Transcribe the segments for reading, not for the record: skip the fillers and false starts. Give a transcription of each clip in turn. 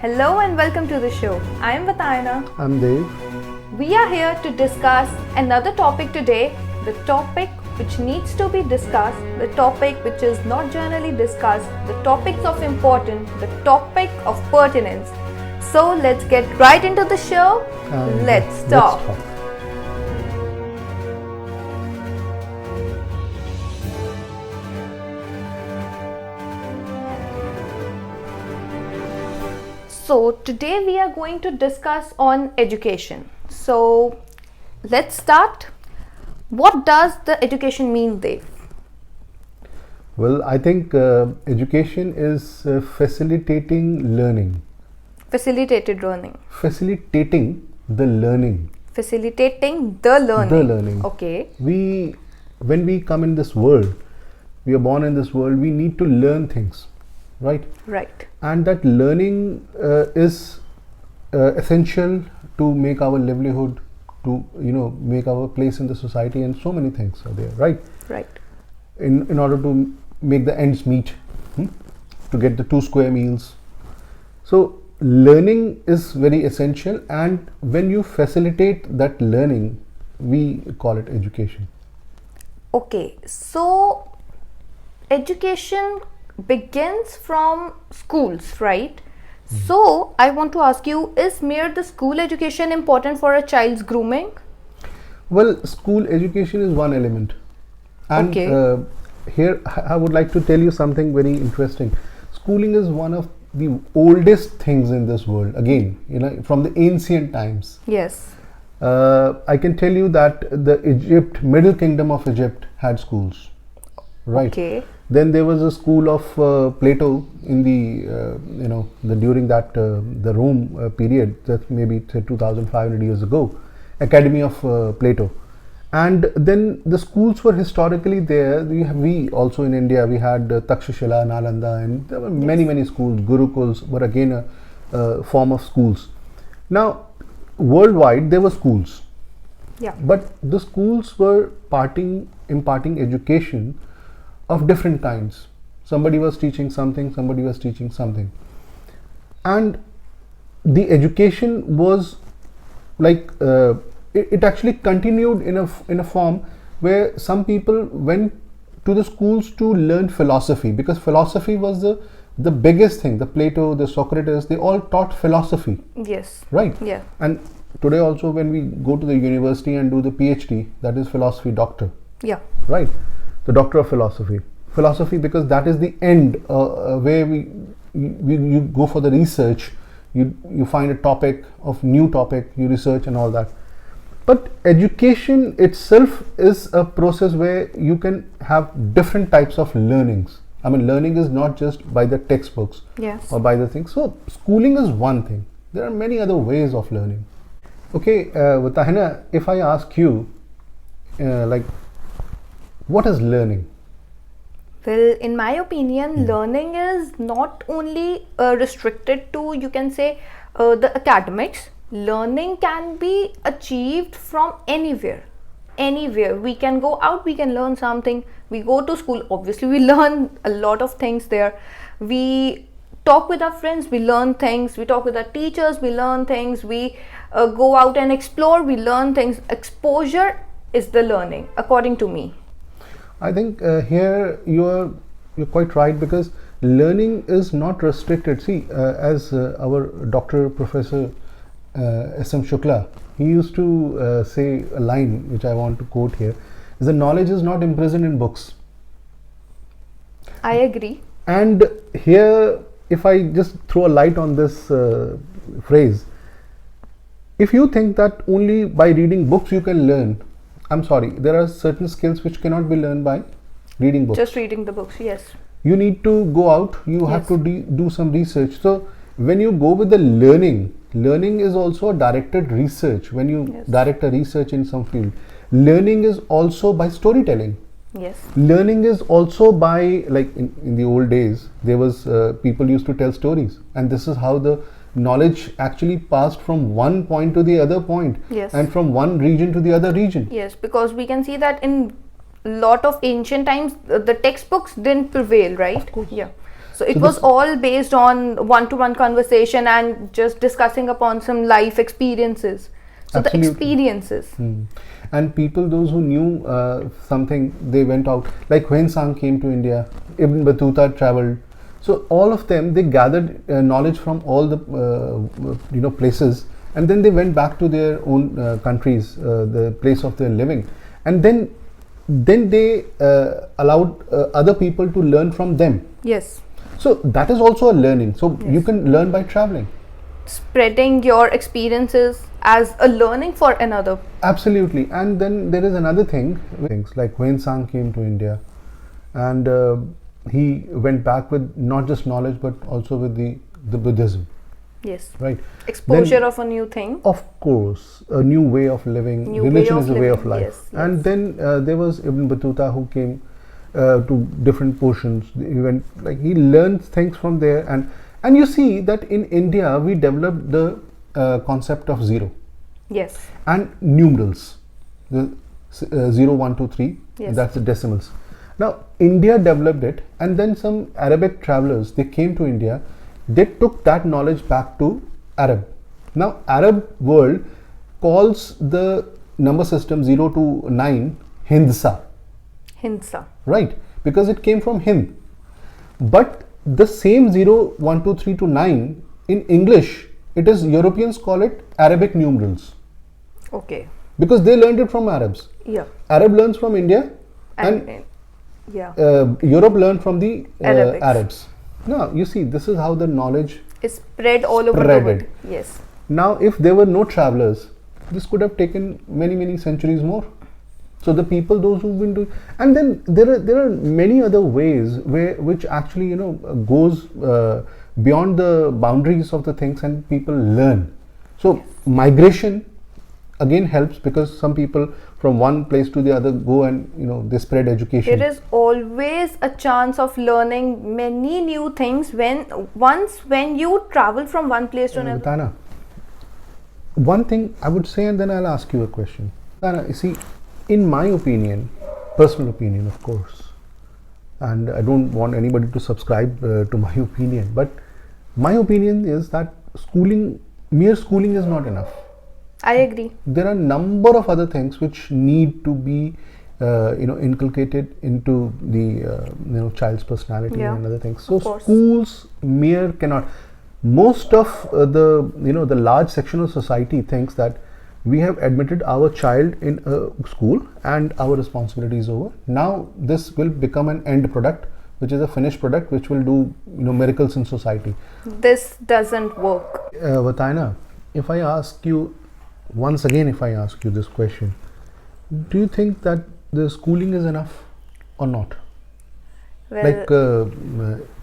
Hello and welcome to the show. I am Vatayana. I'm Dave. We are here to discuss another topic today, the topic which needs to be discussed, the topic which is not generally discussed, the topics of importance, the topic of pertinence. So let's get right into the show. Let's talk. So today we are going to discuss on education. So let's start. What does the education mean, Dev? Well, I think education is facilitating learning. Facilitated learning. Facilitating the learning. Facilitating the learning. The learning. Okay. When we come in this world, we are born in this world, we need to learn things, right? Right. And that learning is essential to make our livelihood, to make our place in the society, and so many things are there, right? Right. In order to make the ends meet, to get the 2 square meals. So learning is very essential, and when you facilitate that learning, we call it education. Okay. So education begins from schools, right? So I want to ask you, is mere the school education important for a child's grooming? Well, school education is one element, and Okay. Here I would like to tell you something very interesting. Schooling is one of the oldest things in this world, again, from the ancient times. Yes. I can tell you that the Middle Kingdom of Egypt had schools, right? Okay. Then there was a school of Plato in the during that the Rome period, that maybe 2,500 years ago, Academy of Plato. And then the schools were historically there. We also in India, we had Takshashila, Nalanda, and there were many schools. Gurukuls were again a form of schools. Now, worldwide there were schools. Yeah. But the schools were imparting education of different kinds. Somebody was teaching something, somebody was teaching something. And the education was like, it actually continued in a form where some people went to the schools to learn philosophy, because philosophy was the biggest thing. The Plato, the Socrates, they all taught philosophy. Yes. Right? Yeah. And today also when we go to the university and do the PhD, that is philosophy doctor. Yeah. Right? The doctor of philosophy. Philosophy, because that is the end where you go for the research. You find a new topic, you research and all that. But education itself is a process where you can have different types of learnings. I mean, learning is not just by the textbooks. Yes. Or by the things. So schooling is one thing. There are many other ways of learning. Okay, Vatayana, if I ask you, what is learning? Well, in my opinion, learning is not only restricted to, you can say, the academics. Learning can be achieved from anywhere. Anywhere. We can go out, we can learn something. We go to school, obviously, we learn a lot of things there. We talk with our friends, we learn things. We talk with our teachers, we learn things. We go out and explore, we learn things. Exposure is the learning, according to me. I think here you're quite right, because learning is not restricted. See, as our Dr. Professor S.M. Shukla, he used to say a line which I want to quote here, is that knowledge is not imprisoned in books. I agree. And here, if I just throw a light on this phrase, if you think that only by reading books you can learn, I'm sorry, there are certain skills which cannot be learned by reading books. Just reading the books, yes. You need to go out, you have to do some research. So when you go with the learning is also a directed research. When you direct a research in some field, learning is also by storytelling. Yes. Learning is also by, like in the old days, there was people used to tell stories, and this is how the knowledge actually passed from one point to the other point, and from one region to the other region. Yes, because we can see that in lot of ancient times the textbooks didn't prevail, right? Of course. Yeah. So it So was this- all based on one-to-one conversation and just discussing upon some life experiences. So the Absolutely. experiences. And people, those who knew something, they went out. Like Huen Sang came to India, Ibn Battuta traveled. So all of them, they gathered knowledge from all the places, and then they went back to their own countries, the place of their living, and then they allowed other people to learn from them. Yes. So that is also a learning. So you Yes. can learn by traveling. Spreading your experiences as a learning for another. Absolutely. And then there is another thing, things like Huen Sang came to India, and he went back with not just knowledge but also with the Buddhism, Yes. right? Exposure Then- of a new thing. Of course, a new way of living. New way Religion of is a way of living, life. yes, And yes. then there was Ibn Battuta who came to different portions. He went, like, he learned things from there, and you see that in India we developed the concept of zero Yes. and numerals, the 0, 1, 2, 3. Yes. That's the decimals. Now India developed it, and then some Arabic travelers, they came to India. They took that knowledge back to Arab. Now Arab world calls the number system 0 to 9 Hindsa, Hinsa. right? Because it came from Hind. But the same 0, 1, 2, 3 to 9 in English, it is, Europeans call it Arabic numerals, Okay. because they learned it from Arabs. Yeah. Arab learns from India, and yeah. Europe learned from the Arabics. Arabs. Now you see, this is how the knowledge. Is spread all over the Spreaded. world. Yes. Now, if there were no travelers, this could have taken many centuries more. So the people, those who've been doing, and then there are many other ways which actually goes beyond the boundaries of the things, and people learn. So migration again helps, because some people from one place to the other go and they spread education. There is always a chance of learning many new things when you travel from one place to another. Tana, one thing I would say, and then I'll ask you a question. Tana, you see, in my opinion, personal opinion, of course, and I don't want anybody to subscribe to my opinion, but my opinion is that mere schooling is not enough. I agree. There are a number of other things which need to be inculcated into the child's personality, Yeah, and other things. So of course. schools mere cannot. Most of the large section of society thinks that we have admitted our child in a school and our responsibility is over. Now this will become an end product, which is a finished product which will do miracles in society. This doesn't work. Vataina, if I ask you once again, if I ask you this question, do you think that the schooling is enough or not? Well, Like,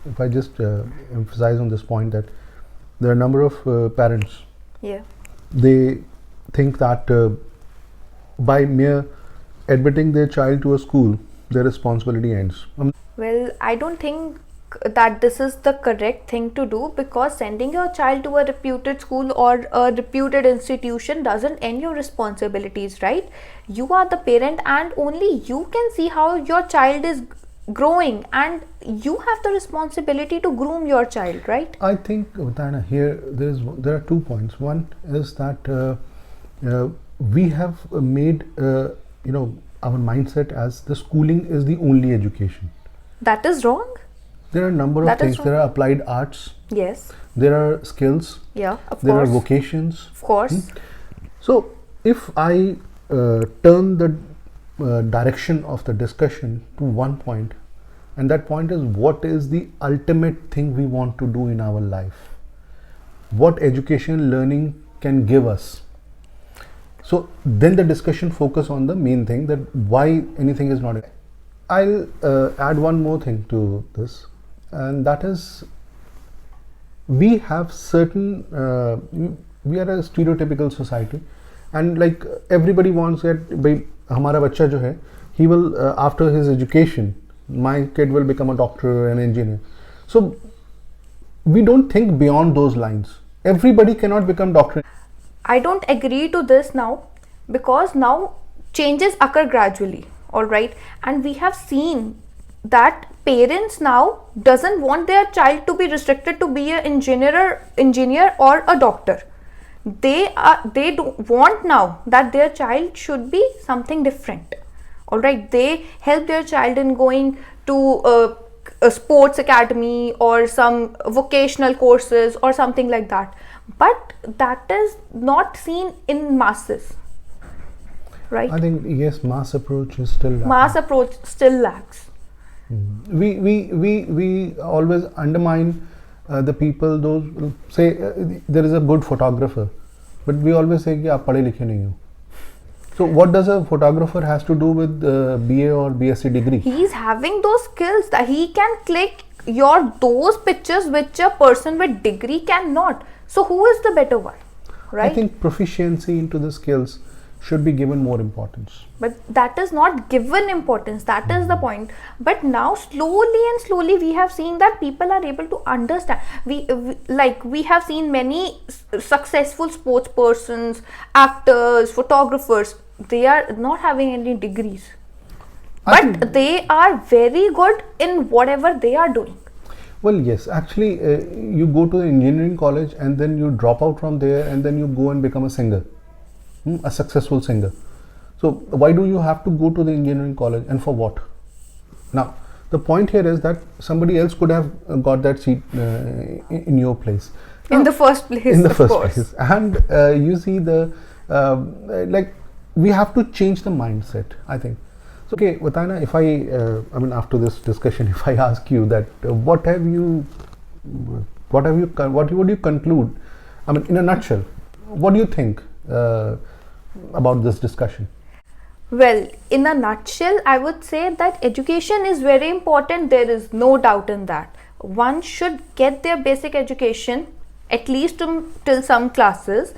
if I just emphasize on this point, that there are a number of parents, yeah. they think that by mere admitting their child to a school, their responsibility ends. Well, I don't think that this is the correct thing to do, because sending your child to a reputed school or a reputed institution doesn't end your responsibilities, right? You are the parent and only you can see how your child is growing, and you have the responsibility to groom your child, right? I think, Vataina, here there are 2 points. One is that we have made our mindset as the schooling is the only education. That is wrong. There are a number of That is things. There are applied arts, Yes. there are skills, Yeah, of there are course. vocations. Of course. So if I turn the direction of the discussion to one point, and that point is, what is the ultimate thing we want to do in our life? What education learning can give us? So then the discussion focus on the main thing, that why anything is not. I'll add one more thing to this, and that is, we have certain we are a stereotypical society, and like everybody wants that by hamara bachcha jo hai, he will after his education, my kid will become a doctor, an engineer. So we don't think beyond those lines. Everybody cannot become doctor. I don't agree to this now, because now changes occur gradually, all right, and we have seen that parents now doesn't want their child to be restricted to be an engineer or a doctor. They do want now that their child should be something different. All right, they help their child in going to a sports academy or some vocational courses or something like that, but that is not seen in masses, right? I think yes, mass approach is still lacking. Mass approach still lacks. We always undermine the people, those say there is a good photographer, but we always say कि आप पढ़े लिखे नहीं हो. So what does a photographer has to do with BA or BSc degree? He's having those skills that he can click those pictures which a person with degree cannot. So who is the better one, right? I think proficiency into the skills should be given more importance. But that is not given importance. That is the point. But now slowly we have seen that people are able to understand. We have seen many successful sports persons, actors, photographers. They are not having any degrees, but they are very good in whatever they are doing. Well, yes, actually you go to the engineering college and then you drop out from there and then you go and become a singer, a successful singer. So why do you have to go to the engineering college, and for what? Now the point here is that somebody else could have got that seat in your place. In the first place, in the of first course. place. And you see the like we have to change the mindset, I think. So, okay, Vatana, if I mean after this discussion, if I ask you that what would you conclude, I mean in a nutshell, what do you think about this discussion? Well, in a nutshell, I would say that education is very important. There is no doubt in that. One should get their basic education, at least till some classes,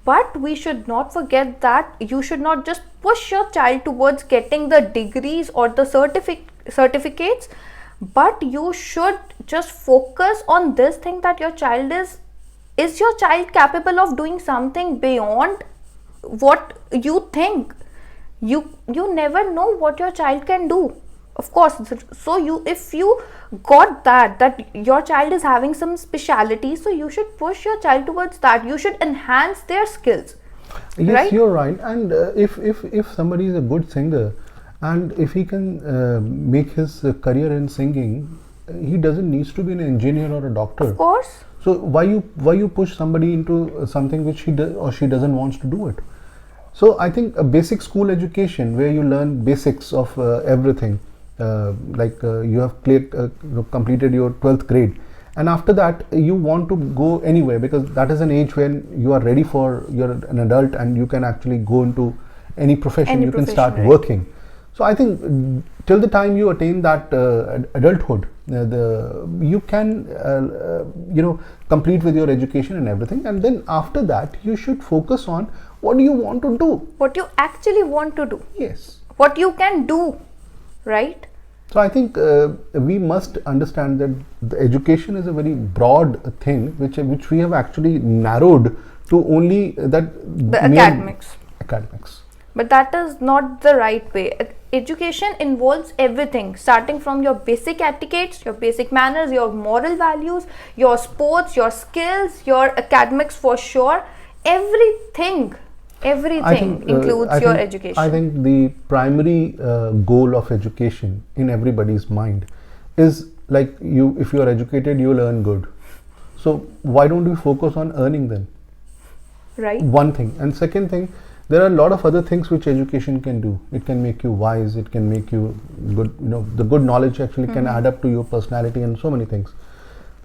but we should not forget that you should not just push your child towards getting the degrees or the certificates, but you should just focus on this thing that your child is your child capable of doing something beyond what you think. You never know what your child can do, of course. So if you got that your child is having some speciality, so you should push your child towards that. You should enhance their skills. Yes, right? You're right. And if somebody is a good singer and if he can make his career in singing, he doesn't need to be an engineer or a doctor. Of course. So why you push somebody into something which he or she doesn't want to do it? So I think a basic school education where you learn basics of everything, you have completed your 12th grade, and after that you want to go anywhere because that is an age when you are ready you're an adult and you can actually go into any profession, you can start working. So I think till the time you attain that adulthood, you can complete with your education and everything, and then after that you should focus on what do you want to do, what you actually want to do. Yes, what you can do, right? So I think we must understand that the education is a very broad thing which we have actually narrowed to only that the academics. But that is not the right way. Education involves everything, starting from your basic etiquettes, your basic manners, your moral values, your sports, your skills, your academics for sure. Everything includes your education. I think the primary goal of education in everybody's mind is like if you are educated, you will earn good. So why don't we focus on earning then? Right. One thing. And second thing, there are a lot of other things which education can do. It can make you wise, it can make you good, the good knowledge actually can add up to your personality and so many things.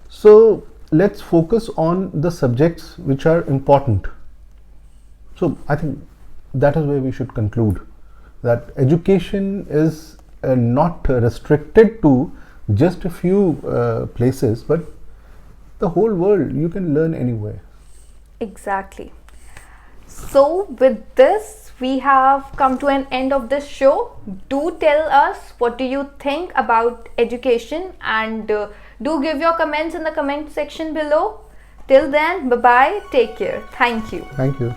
So let's focus on the subjects which are important. So I think that is where we should conclude that education is not restricted to just a few places, but the whole world. You can learn anywhere. Exactly. So with this, we have come to an end of this show. Do tell us what do you think about education, and do give your comments in the comment section below. Till then, bye bye, take care. Thank you. Thank you.